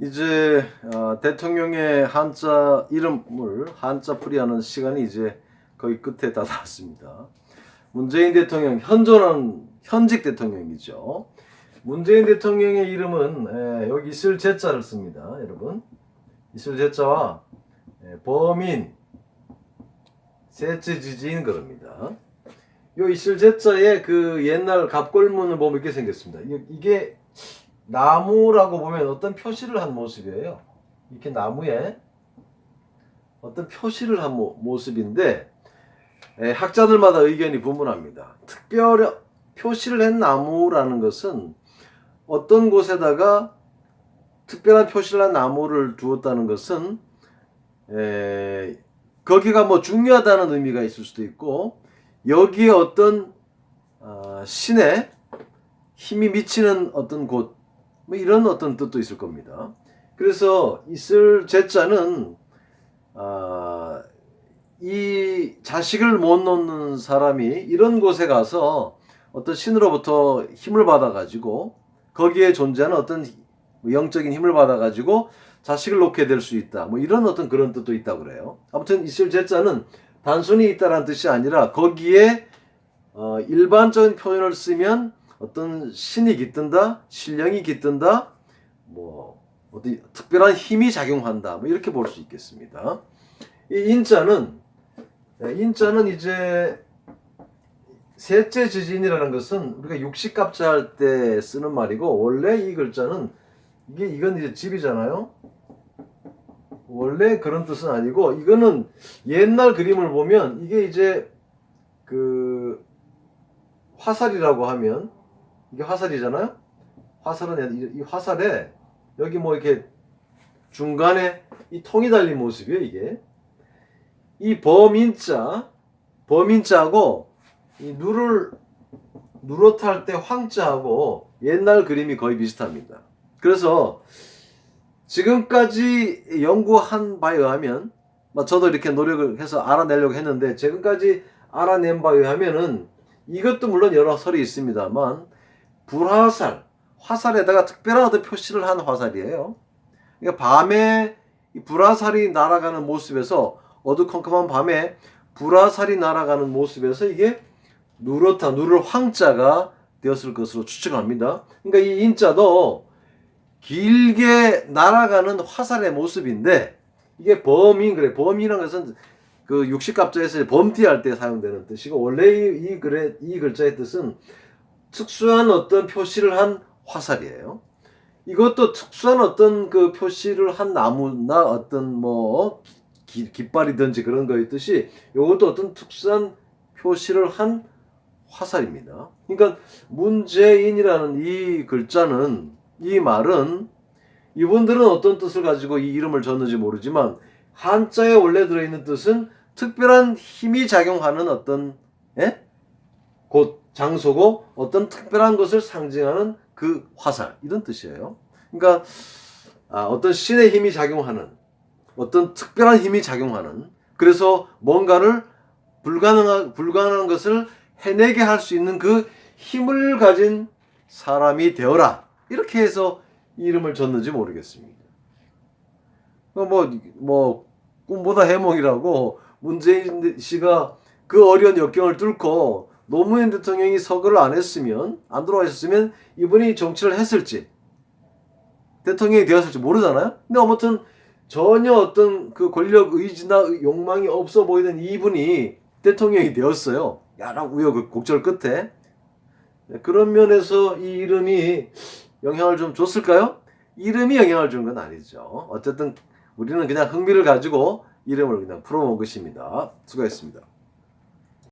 이제 대통령의 한자 이름을 한자 풀이하는 시간이 이제 거의 끝에 다다랐습니다. 문재인 대통령 현직 대통령이죠. 문재인 대통령의 이름은 여기 있을 제자를 씁니다. 여러분 있을 제자와 범인 셋째 지지인 그럽니다. 요 있을 제자의 그 옛날 갑골문을 보면 이렇게 생겼습니다. 이게 나무라고 보면 어떤 표시를 한 모습이에요. 이렇게 나무에 어떤 표시를 한 모습인데 학자들마다 의견이 분분합니다. 특별 표시를 한 나무라는 것은 어떤 곳에다가 특별한 표시를 한 나무를 두었다는 것은 거기가 뭐 중요하다는 의미가 있을 수도 있고 여기에 어떤 신의 힘이 미치는 어떤 곳 뭐 이런 어떤 뜻도 있을 겁니다. 그래서 있을 제자는 이 자식을 못 놓는 사람이 이런 곳에 가서 어떤 신으로부터 힘을 받아 가지고 거기에 존재하는 어떤 영적인 힘을 받아 가지고 자식을 놓게 될 수 있다. 뭐 이런 어떤 그런 뜻도 있다고 그래요. 아무튼 있을 제자는 단순히 있다라는 뜻이 아니라 거기에 일반적인 표현을 쓰면 어떤 신이 깃든다, 신령이 깃든다, 뭐 어디 특별한 힘이 작용한다, 뭐 이렇게 볼 수 있겠습니다. 이 인자는 이제 셋째 지진이라는 것은 우리가 육식갑자 할 때 쓰는 말이고 원래 이 글자는 이건 이제 집이잖아요. 원래 그런 뜻은 아니고 이거는 옛날 그림을 보면 이게 이제 그 화살이라고 하면 이게 화살이잖아요. 화살은 이 화살에 여기 뭐 이렇게 중간에 이 통이 달린 모습이에요. 이게 이 범인자하고 이 누렇다 할 때 황자하고 옛날 그림이 거의 비슷합니다. 그래서 지금까지 연구한 바에 의하면 저도 이렇게 노력을 해서 알아내려고 했는데 지금까지 알아낸 바에 의하면은 이것도 물론 여러 설이 있습니다만 불화살, 화살에다가 특별한 어떤 표시를 한 화살이에요. 그러니까 밤에 이 불화살이 날아가는 모습에서 어두컴컴한 밤에 불화살이 날아가는 모습에서 이게 누를 황자가 되었을 것으로 추측합니다. 그러니까 이 인자도 길게 날아가는 화살의 모습인데 이게 범인 그래. 범인이라는 것은 그 육식갑자에서 범띠할 때 사용되는 뜻이고 원래 이 글자의 뜻은 특수한 어떤 표시를 한 화살이에요. 이것도 특수한 어떤 그 표시를 한 나무나 어떤 뭐 깃발이든지 그런 거 있듯이 이것도 어떤 특수한 표시를 한 화살입니다. 그러니까 문재인이라는 이 글자는 이 말은 이분들은 어떤 뜻을 가지고 이 이름을 줬는지 모르지만 한자에 원래 들어있는 뜻은 특별한 힘이 작용하는 어떤 곳 장소고 어떤 특별한 것을 상징하는 그 화살 이런 뜻이에요. 그러니까 어떤 신의 힘이 작용하는 어떤 특별한 힘이 작용하는 그래서 뭔가를 불가능한 것을 해내게 할 수 있는 그 힘을 가진 사람이 되어라 이렇게 해서 이름을 줬는지 모르겠습니다. 뭐 꿈보다 해몽이라고 문재인 씨가 그 어려운 역경을 뚫고 노무현 대통령이 서거를 안 들어와 있었으면 이분이 정치를 했을지 대통령이 되었을지 모르잖아요. 근데 아무튼 전혀 어떤 그 권력 의지나 욕망이 없어 보이던 이분이 대통령이 되었어요. 여러 우여곡절 끝에. 그런 면에서 이 이름이 영향을 좀 줬을까요? 이름이 영향을 준 건 아니죠. 어쨌든 우리는 그냥 흥미를 가지고 이름을 그냥 풀어본 것입니다. 수고했습니다.